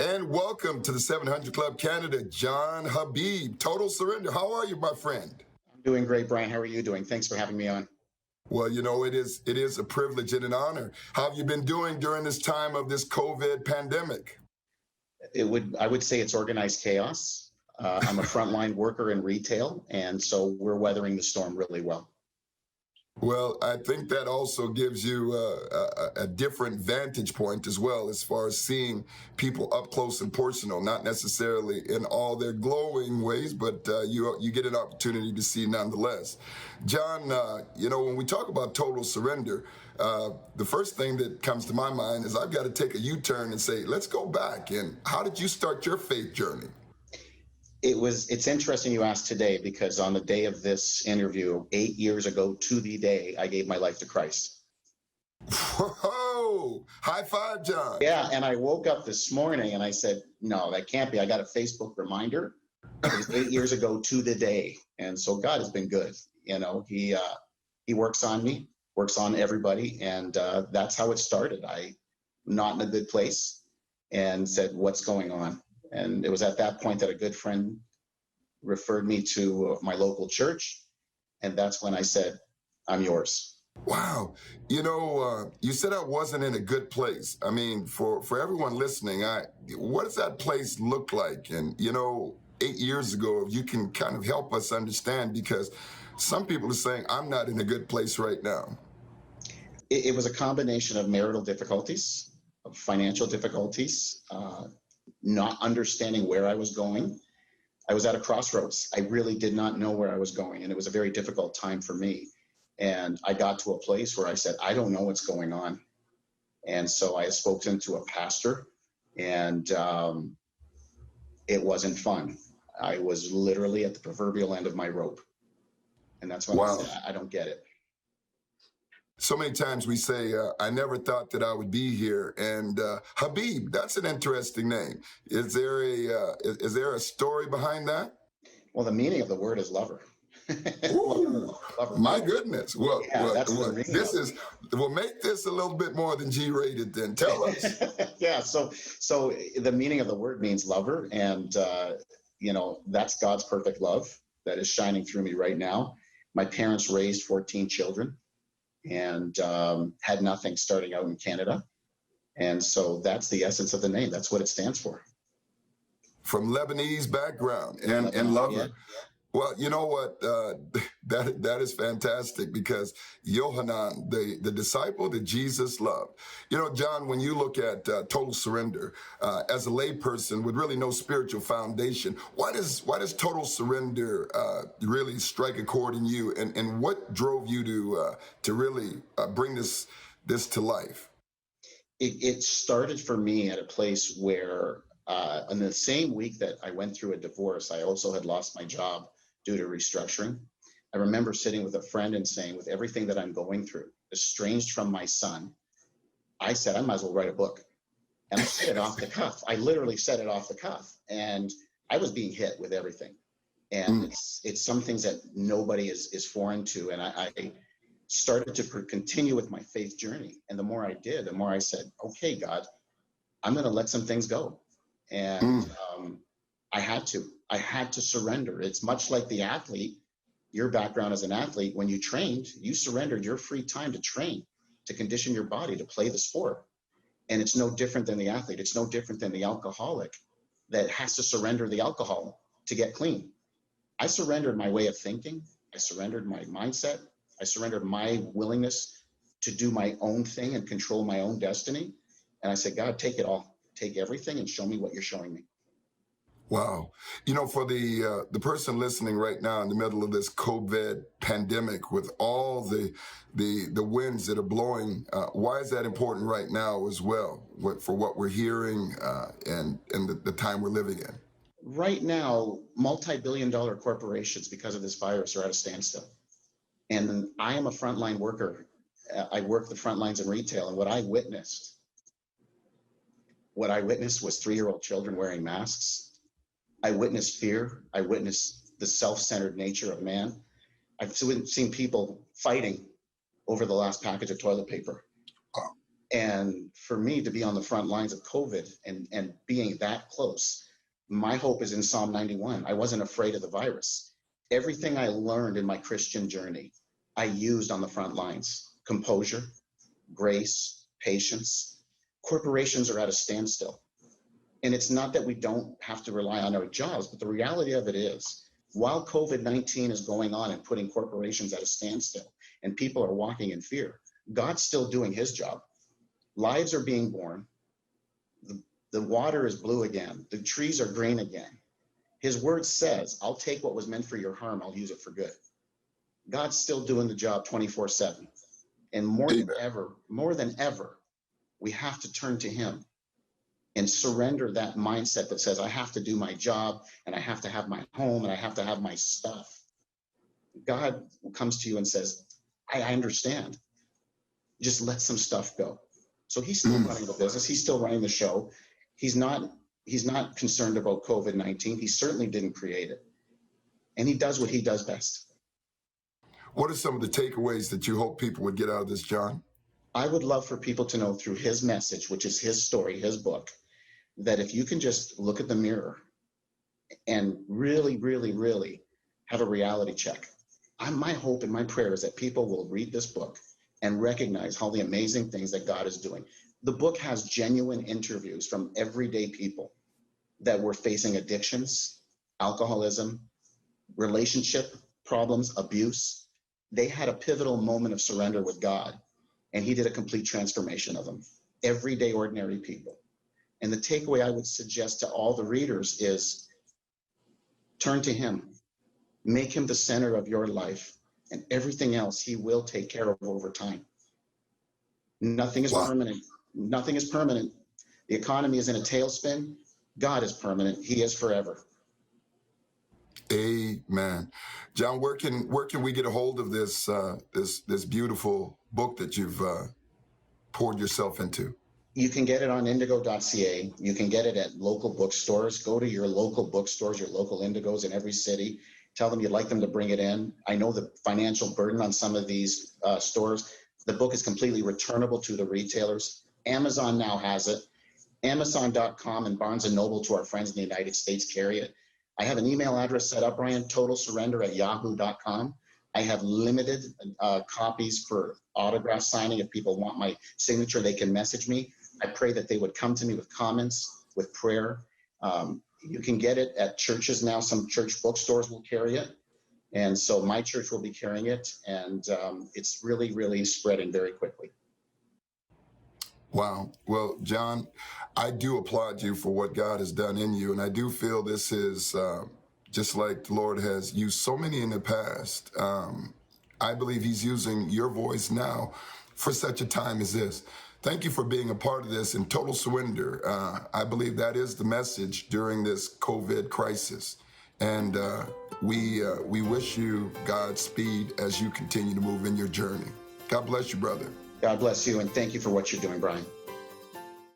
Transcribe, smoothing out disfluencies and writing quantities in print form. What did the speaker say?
And welcome to the 700 Club Canada, John Habib. Total surrender. How are you, my friend? I'm doing great, Brian. How are you doing? Thanks for having me on. Well, it is a privilege and an honor. How have you been doing during this time of this COVID pandemic? I would say it's organized chaos. I'm a frontline worker in retail, and so we're weathering the storm really well. Well, I think that also gives you a different vantage point as well, as far as seeing people up close and personal, not necessarily in all their glowing ways, but you get an opportunity to see nonetheless. John, when we talk about total surrender, the first thing that comes to my mind is I've got to take a U-turn and say, let's go back. And how did you start your faith journey? It's interesting you asked today, because on the day of this interview, 8 years ago to the day, I gave my life to Christ. Whoa! High five, John. Yeah, and I woke up this morning and I said, no, that can't be. I got a Facebook reminder. It was 8 years ago to the day. And so God has been good. He works on me, works on everybody. And that's how it started. I'm not in a good place and said, what's going on? And it was at that point that a good friend referred me to my local church. And that's when I said, I'm yours. Wow. You said I wasn't in a good place. I mean, for everyone listening, what does that place look like? And, 8 years ago, if you can kind of help us understand, because some people are saying, I'm not in a good place right now. It was a combination of marital difficulties, of financial difficulties, not understanding where I was going. I was at a crossroads. I really did not know where I was going, and it was a very difficult time for me. And I got to a place where I said, I don't know what's going on. And so I spoke to a pastor, and it wasn't fun. I was literally at the proverbial end of my rope. And that's when I said, I don't get it. So many times we say, I never thought that I would be here. And Habib, that's an interesting name. Is there a story behind that? Well, the meaning of the word is lover. Ooh, lover. My goodness. Well, we'll make this a little bit more than G-rated then. Tell us. Yeah, so the meaning of the word means lover. And, that's God's perfect love that is shining through me right now. My parents raised 14 children. And had nothing starting out in Canada. And so that's the essence of the name. That's what it stands for. From Lebanese background and lover. Yeah. Well, you know what? That is fantastic, because Yohanan, the disciple that Jesus loved. John, when you look at total surrender, as a layperson with really no spiritual foundation, why does total surrender really strike a chord in you, and what drove you to really bring this to life? It started for me at a place where, in the same week that I went through a divorce, I also had lost my job due to restructuring. I remember sitting with a friend and saying, with everything that I'm going through, estranged from my son, I said, I might as well write a book. And I said it off the cuff. I literally said it off the cuff. And I was being hit with everything. And it's some things that nobody is foreign to. And I started to continue with my faith journey. And the more I did, the more I said, okay, God, I'm going to let some things go. And I had to surrender. It's much like the athlete, your background as an athlete. When you trained, you surrendered your free time to train, to condition your body to play the sport. And it's no different than the athlete. It's no different than the alcoholic that has to surrender the alcohol to get clean. I surrendered my way of thinking. I surrendered my mindset. I surrendered my willingness to do my own thing and control my own destiny. And I said, God, take it all. Take everything and show me what you're showing me. Wow. For the person listening right now in the middle of this COVID pandemic, with all the winds that are blowing, why is that important right now as well, for what we're hearing and the time we're living in? Right now, multi-billion-dollar corporations, because of this virus, are at a standstill. And I am a frontline worker. I work the front lines in retail, and what I witnessed was 3-year-old children wearing masks. I witnessed fear. I witnessed the self-centered nature of man. I've seen people fighting over the last package of toilet paper. And for me to be on the front lines of COVID and being that close, my hope is in Psalm 91. I wasn't afraid of the virus. Everything I learned in my Christian journey, I used on the front lines. Composure, grace, patience. Corporations are at a standstill. And it's not that we don't have to rely on our jobs, but the reality of it is, while COVID-19 is going on and putting corporations at a standstill and people are walking in fear, God's still doing his job. Lives are being born. The water is blue again. The trees are green again. His word says, I'll take what was meant for your harm, I'll use it for good. God's still doing the job 24/7. And more than ever, we have to turn to him and surrender that mindset that says, I have to do my job and I have to have my home and I have to have my stuff. God comes to you and says, I understand. Just let some stuff go. So he's still running the business. He's still running the show. He's not concerned about COVID-19. He certainly didn't create it. And he does what he does best. What are some of the takeaways that you hope people would get out of this, John? I would love for people to know through his message, which is his story, his book, that if you can just look at the mirror and really, really, really have a reality check. My hope and my prayer is that people will read this book and recognize all the amazing things that God is doing. The book has genuine interviews from everyday people that were facing addictions, alcoholism, relationship problems, abuse. They had a pivotal moment of surrender with God, and he did a complete transformation of them. Everyday, ordinary people. And the takeaway I would suggest to all the readers is turn to him, make him the center of your life, and everything else he will take care of over time. Nothing is permanent. Nothing is permanent. The economy is in a tailspin. God is permanent. He is forever. Amen. John, where can we get a hold of this this beautiful book that you've poured yourself into? You can get it on indigo.ca. You can get it at local bookstores. Go to your local bookstores, your local Indigos in every city. Tell them you'd like them to bring it in. I know the financial burden on some of these stores. The book is completely returnable to the retailers. Amazon now has it. Amazon.com and Barnes & Noble, to our friends in the United States, carry it. I have an email address set up, Brian, totalsurrender@yahoo.com. I have limited copies for autograph signing. If people want my signature, they can message me. I pray that they would come to me with comments, with prayer. You can get it at churches now. Some church bookstores will carry it. And so my church will be carrying it. And it's really, really spreading very quickly. Wow. Well, John, I do applaud you for what God has done in you. And I do feel this is just like the Lord has used so many in the past. I believe he's using your voice now for such a time as this. Thank you for being a part of this in total surrender. I believe that is the message during this COVID crisis. And we wish you Godspeed as you continue to move in your journey. God bless you, brother. God bless you, and thank you for what you're doing, Brian.